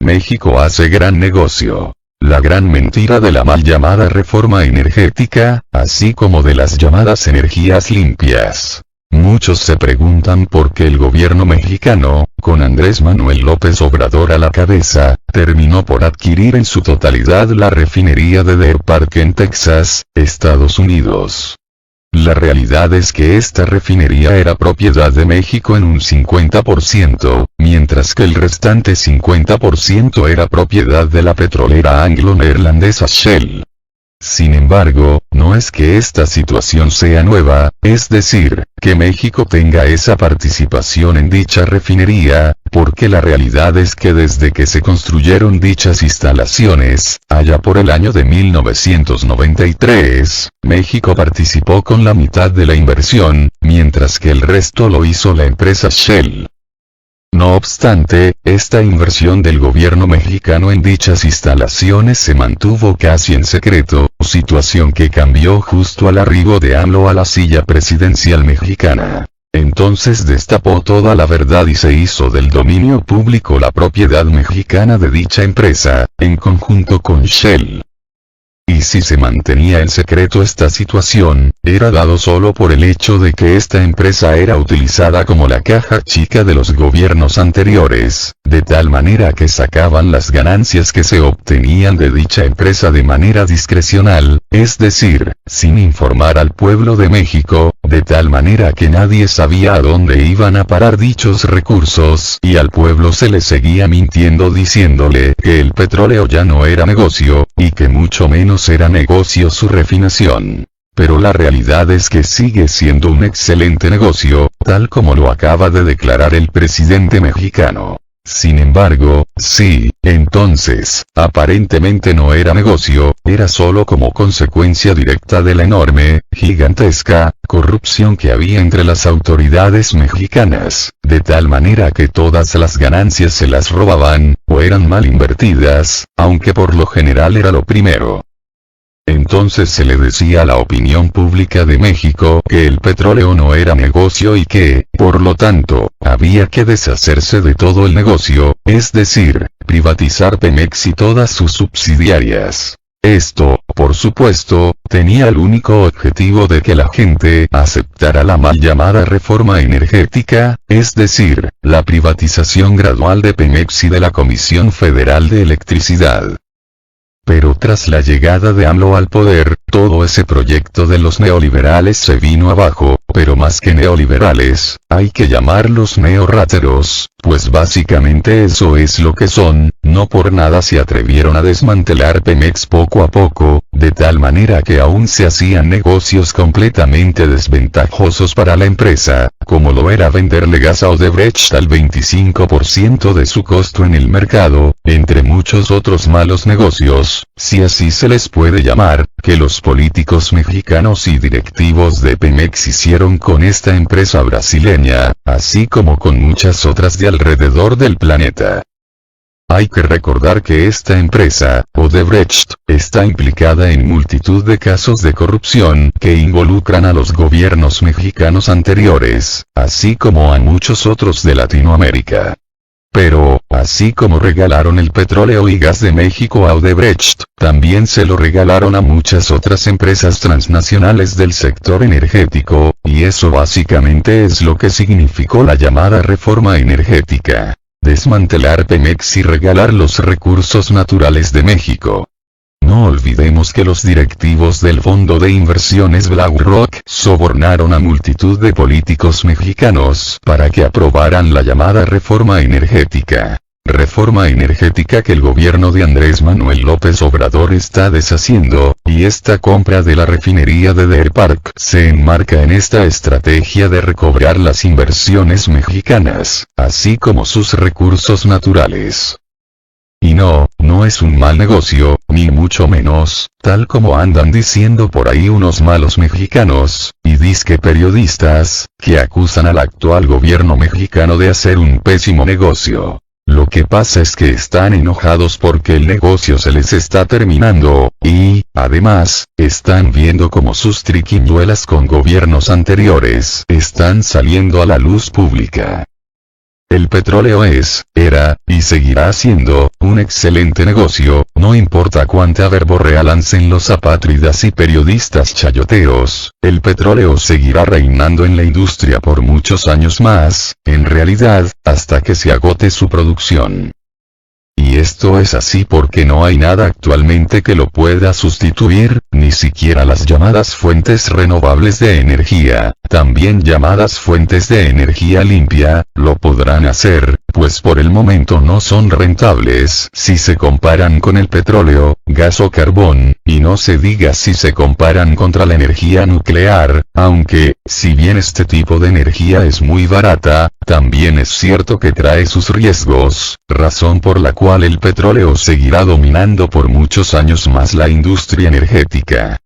México hace gran negocio. La gran mentira de la mal llamada reforma energética, así como de las llamadas energías limpias. Muchos se preguntan por qué el gobierno mexicano, con Andrés Manuel López Obrador a la cabeza, terminó por adquirir en su totalidad la refinería de Deer Park en Texas, Estados Unidos. La realidad es que esta refinería era propiedad de México en un 50%, mientras que el restante 50% era propiedad de la petrolera anglo-neerlandesa Shell. Sin embargo, no es que esta situación sea nueva, es decir, que México tenga esa participación en dicha refinería, porque la realidad es que desde que se construyeron dichas instalaciones, allá por el año de 1993, México participó con la mitad de la inversión, mientras que el resto lo hizo la empresa Shell. No obstante, esta inversión del gobierno mexicano en dichas instalaciones se mantuvo casi en secreto, situación que cambió justo al arribo de AMLO a la silla presidencial mexicana. Entonces destapó toda la verdad y se hizo del dominio público la propiedad mexicana de dicha empresa, en conjunto con Shell. Y si se mantenía en secreto esta situación, era dado solo por el hecho de que esta empresa era utilizada como la caja chica de los gobiernos anteriores, de tal manera que sacaban las ganancias que se obtenían de dicha empresa de manera discrecional, es decir, sin informar al pueblo de México, de tal manera que nadie sabía a dónde iban a parar dichos recursos y al pueblo se le seguía mintiendo diciéndole que el petróleo ya no era negocio, y que mucho menos era negocio su refinación. Pero la realidad es que sigue siendo un excelente negocio, tal como lo acaba de declarar el presidente mexicano. Sin embargo, sí, entonces, aparentemente no era negocio, era solo como consecuencia directa de la enorme, gigantesca, corrupción que había entre las autoridades mexicanas, de tal manera que todas las ganancias se las robaban, o eran mal invertidas, aunque por lo general era lo primero. Entonces se le decía a la opinión pública de México que el petróleo no era negocio y que, por lo tanto, había que deshacerse de todo el negocio, es decir, privatizar Pemex y todas sus subsidiarias. Esto, por supuesto, tenía el único objetivo de que la gente aceptara la mal llamada reforma energética, es decir, la privatización gradual de Pemex y de la Comisión Federal de Electricidad. Pero tras la llegada de AMLO al poder, todo ese proyecto de los neoliberales se vino abajo, pero más que neoliberales, hay que llamarlos neorráteros, pues básicamente eso es lo que son, no por nada se atrevieron a desmantelar Pemex poco a poco, de tal manera que aún se hacían negocios completamente desventajosos para la empresa, como lo era venderle gas a Odebrecht al 25% de su costo en el mercado, entre muchos otros malos negocios, si así se les puede llamar, que los políticos mexicanos y directivos de Pemex hicieron con esta empresa brasileña, así como con muchas otras de alrededor del planeta. Hay que recordar que esta empresa, Odebrecht, está implicada en multitud de casos de corrupción que involucran a los gobiernos mexicanos anteriores, así como a muchos otros de Latinoamérica. Pero, así como regalaron el petróleo y gas de México a Odebrecht, también se lo regalaron a muchas otras empresas transnacionales del sector energético, y eso básicamente es lo que significó la llamada reforma energética. Desmantelar Pemex y regalar los recursos naturales de México. No olvidemos que los directivos del fondo de inversiones BlackRock sobornaron a multitud de políticos mexicanos para que aprobaran la llamada reforma energética. Reforma energética que el gobierno de Andrés Manuel López Obrador está deshaciendo, y esta compra de la refinería de Deer Park se enmarca en esta estrategia de recobrar las inversiones mexicanas, así como sus recursos naturales. Y no es un mal negocio, ni mucho menos, tal como andan diciendo por ahí unos malos mexicanos, y disque periodistas, que acusan al actual gobierno mexicano de hacer un pésimo negocio. Lo que pasa es que están enojados porque el negocio se les está terminando, y, además, están viendo como sus triquiñuelas con gobiernos anteriores están saliendo a la luz pública. El petróleo es, era, y seguirá siendo, un excelente negocio, no importa cuánta verborrea lancen los apátridas y periodistas chayoteros, el petróleo seguirá reinando en la industria por muchos años más, en realidad, hasta que se agote su producción. Y esto es así porque no hay nada actualmente que lo pueda sustituir, ni siquiera las llamadas fuentes renovables de energía, también llamadas fuentes de energía limpia, lo podrán hacer, pues por el momento no son rentables si se comparan con el petróleo, gas o carbón, y no se diga si se comparan contra la energía nuclear, aunque, si bien este tipo de energía es muy barata, también es cierto que trae sus riesgos, razón por la cual el petróleo seguirá dominando por muchos años más la industria energética.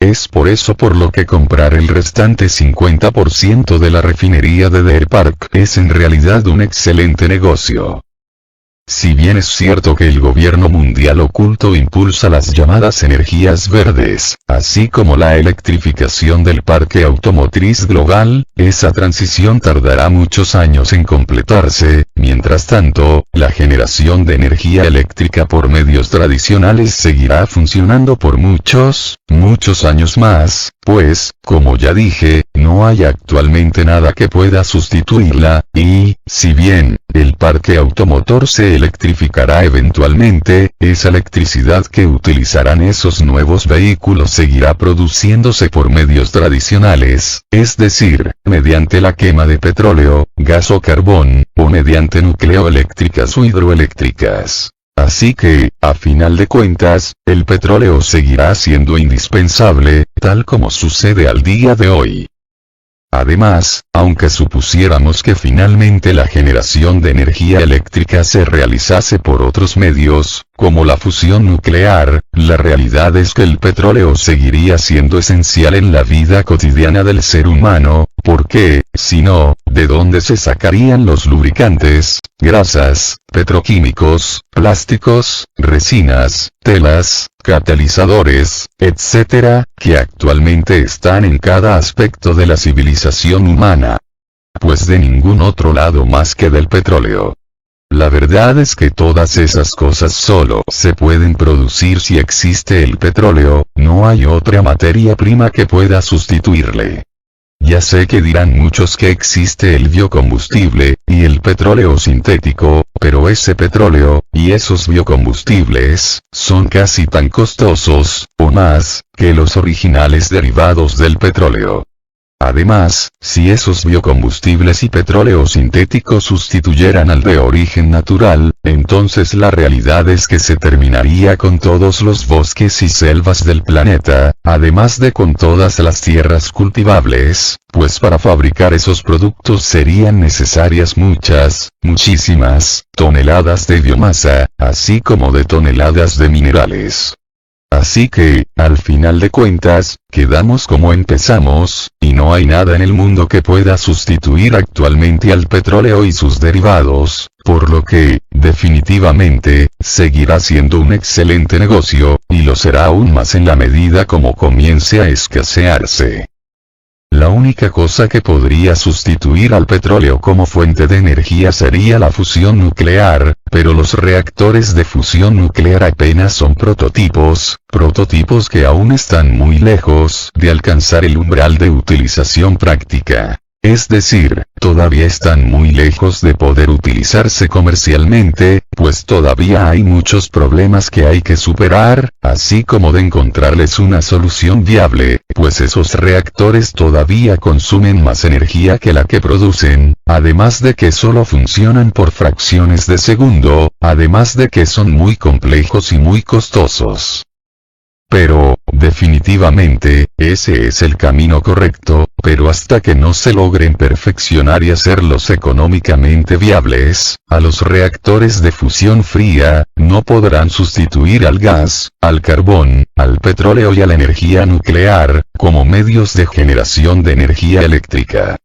Es por eso por lo que comprar el restante 50% de la refinería de Deer Park es en realidad un excelente negocio. Si bien es cierto que el gobierno mundial oculto impulsa las llamadas energías verdes, así como la electrificación del parque automotriz global, esa transición tardará muchos años en completarse, mientras tanto, la generación de energía eléctrica por medios tradicionales seguirá funcionando por muchos años más, pues, como ya dije, no hay actualmente nada que pueda sustituirla, y, si bien, el parque automotor se electrificará eventualmente, esa electricidad que utilizarán esos nuevos vehículos seguirá produciéndose por medios tradicionales, es decir, mediante la quema de petróleo, gas o carbón, o mediante nucleoeléctricas o hidroeléctricas. Así que, a final de cuentas, el petróleo seguirá siendo indispensable, tal como sucede al día de hoy. Además, aunque supusiéramos que finalmente la generación de energía eléctrica se realizase por otros medios, como la fusión nuclear, la realidad es que el petróleo seguiría siendo esencial en la vida cotidiana del ser humano, porque, si no, ¿de dónde se sacarían los lubricantes, grasas, petroquímicos, plásticos, resinas, telas, catalizadores, etcétera, que actualmente están en cada aspecto de la civilización humana? Pues de ningún otro lado más que del petróleo. La verdad es que todas esas cosas solo se pueden producir si existe el petróleo, no hay otra materia prima que pueda sustituirle. Ya sé que dirán muchos que existe el biocombustible, y el petróleo sintético, pero ese petróleo, y esos biocombustibles, son casi tan costosos, o más, que los originales derivados del petróleo. Además, si esos biocombustibles y petróleo sintético sustituyeran al de origen natural, entonces la realidad es que se terminaría con todos los bosques y selvas del planeta, además de con todas las tierras cultivables, pues para fabricar esos productos serían necesarias muchísimas, toneladas de biomasa, así como de toneladas de minerales. Así que, al final de cuentas, quedamos como empezamos, y no hay nada en el mundo que pueda sustituir actualmente al petróleo y sus derivados, por lo que, definitivamente, seguirá siendo un excelente negocio, y lo será aún más en la medida como comience a escasearse. La única cosa que podría sustituir al petróleo como fuente de energía sería la fusión nuclear, pero los reactores de fusión nuclear apenas son prototipos que aún están muy lejos de alcanzar el umbral de utilización práctica. Es decir, todavía están muy lejos de poder utilizarse comercialmente, pues todavía hay muchos problemas que hay que superar, así como de encontrarles una solución viable, pues esos reactores todavía consumen más energía que la que producen, además de que solo funcionan por fracciones de segundo, además de que son muy complejos y muy costosos. Pero, definitivamente, ese es el camino correcto, pero hasta que no se logren perfeccionar y hacerlos económicamente viables, a los reactores de fusión fría, no podrán sustituir al gas, al carbón, al petróleo y a la energía nuclear, como medios de generación de energía eléctrica.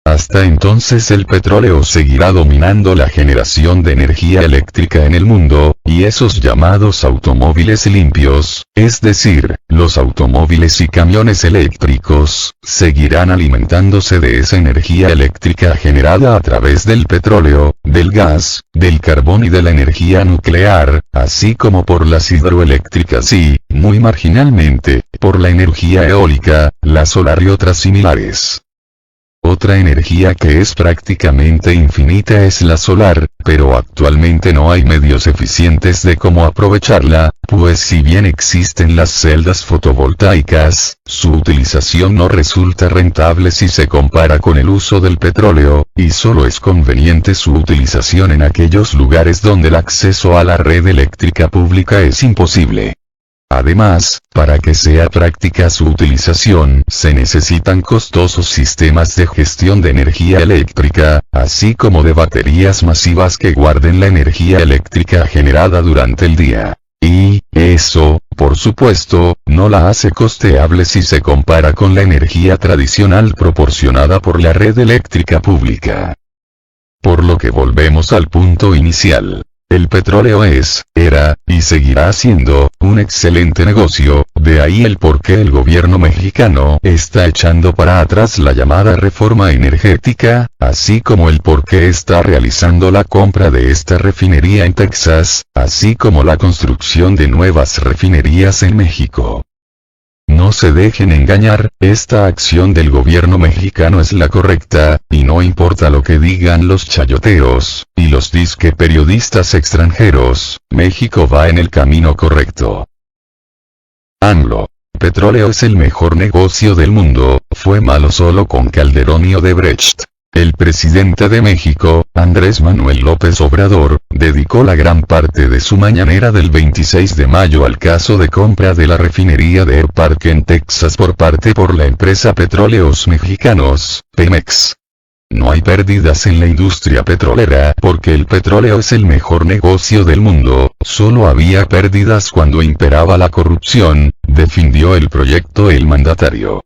Hasta entonces el petróleo seguirá dominando la generación de energía eléctrica en el mundo, y esos llamados automóviles limpios, es decir, los automóviles y camiones eléctricos, seguirán alimentándose de esa energía eléctrica generada a través del petróleo, del gas, del carbón y de la energía nuclear, así como por las hidroeléctricas y, muy marginalmente, por la energía eólica, la solar y otras similares. Otra energía que es prácticamente infinita es la solar, pero actualmente no hay medios eficientes de cómo aprovecharla, pues si bien existen las celdas fotovoltaicas, su utilización no resulta rentable si se compara con el uso del petróleo, y solo es conveniente su utilización en aquellos lugares donde el acceso a la red eléctrica pública es imposible. Además, para que sea práctica su utilización, se necesitan costosos sistemas de gestión de energía eléctrica, así como de baterías masivas que guarden la energía eléctrica generada durante el día. Y, eso, por supuesto, no la hace costeable si se compara con la energía tradicional proporcionada por la red eléctrica pública. Por lo que volvemos al punto inicial. El petróleo era, y seguirá siendo, un excelente negocio, de ahí el por qué el gobierno mexicano está echando para atrás la llamada reforma energética, así como el por qué está realizando la compra de esta refinería en Texas, así como la construcción de nuevas refinerías en México. No se dejen engañar, esta acción del gobierno mexicano es la correcta, y no importa lo que digan los chayoteros, y los disque periodistas extranjeros, México va en el camino correcto. AMLO. Petróleo es el mejor negocio del mundo, fue malo solo con Calderón y Odebrecht. El presidente de México, Andrés Manuel López Obrador, dedicó la gran parte de su mañanera del 26 de mayo al caso de compra de la refinería de Deer Park en Texas por la empresa Petróleos Mexicanos, Pemex. No hay pérdidas en la industria petrolera porque el petróleo es el mejor negocio del mundo, solo había pérdidas cuando imperaba la corrupción, defendió el proyecto el mandatario.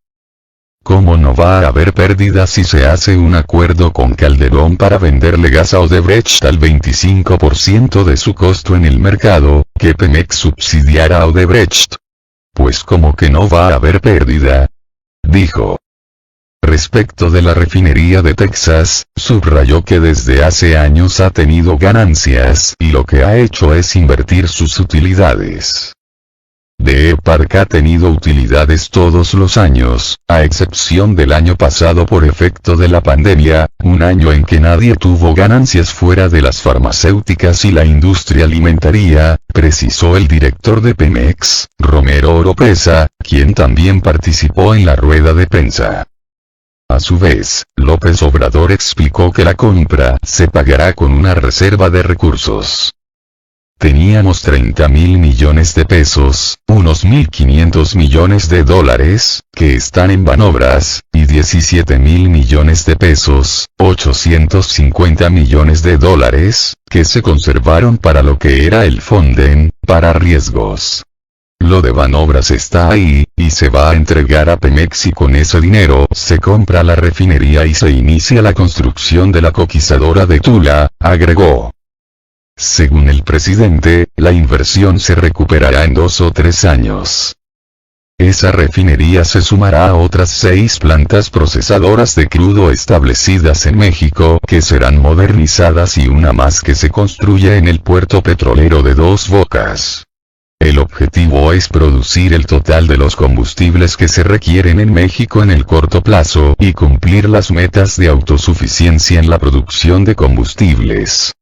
¿Cómo no va a haber pérdidas si se hace un acuerdo con Calderón para venderle gas a Odebrecht al 25% de su costo en el mercado, que Pemex subsidiara a Odebrecht? Pues como que no va a haber pérdida, dijo. Respecto de la refinería de Texas, subrayó que desde hace años ha tenido ganancias y lo que ha hecho es invertir sus utilidades. Deer Park ha tenido utilidades todos los años, a excepción del año pasado por efecto de la pandemia, un año en que nadie tuvo ganancias fuera de las farmacéuticas y la industria alimentaria, precisó el director de Pemex, Romero Oropesa, quien también participó en la rueda de prensa. A su vez, López Obrador explicó que la compra se pagará con una reserva de recursos. Teníamos 30.000 millones de pesos, unos 1.500 millones de dólares, que están en Banobras, y 17.000 millones de pesos, 850 millones de dólares, que se conservaron para lo que era el Fonden, para riesgos. Lo de Banobras está ahí, y se va a entregar a Pemex y con ese dinero se compra la refinería y se inicia la construcción de la coquizadora de Tula, agregó. Según el presidente, la inversión se recuperará en 2 o 3 años. Esa refinería se sumará a otras 6 plantas procesadoras de crudo establecidas en México que serán modernizadas y una más que se construye en el puerto petrolero de Dos Bocas. El objetivo es producir el total de los combustibles que se requieren en México en el corto plazo y cumplir las metas de autosuficiencia en la producción de combustibles.